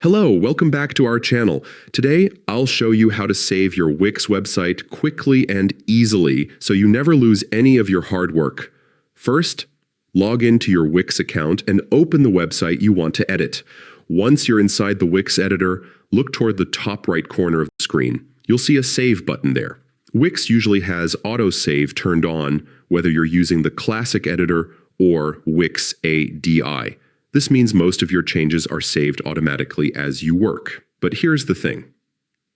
Hello, welcome back to our channel. Today, I'll show you how to save your Wix website quickly and easily so you never lose any of your hard work. First, log into your Wix account and open the website you want to edit. Once you're inside the Wix editor, look toward the top right corner of the screen. You'll see a Save button there. Wix usually has autosave turned on, whether you're using the classic editor or Wix ADI. This means most of your changes are saved automatically as you work. But here's the thing.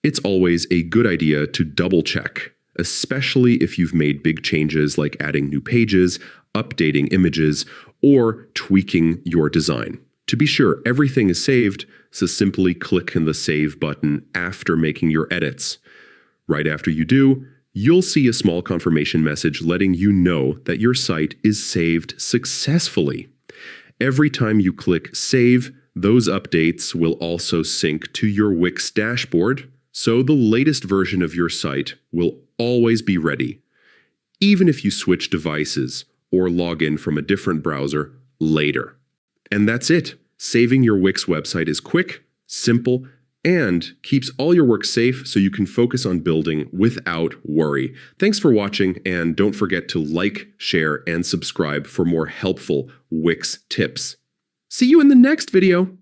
It's always a good idea to double-check, especially if you've made big changes like adding new pages, updating images, or tweaking your design. To be sure everything is saved, so simply click on the Save button after making your edits. Right after you do, you'll see a small confirmation message letting you know that your site is saved successfully. Every time you click Save, those updates will also sync to your Wix dashboard, so the latest version of your site will always be ready, even if you switch devices or log in from a different browser later. And that's it. Saving your Wix website is quick, simple, and keeps all your work safe so you can focus on building without worry. Thanks for watching, and don't forget to like, share, and subscribe for more helpful Wix tips. See you in the next video!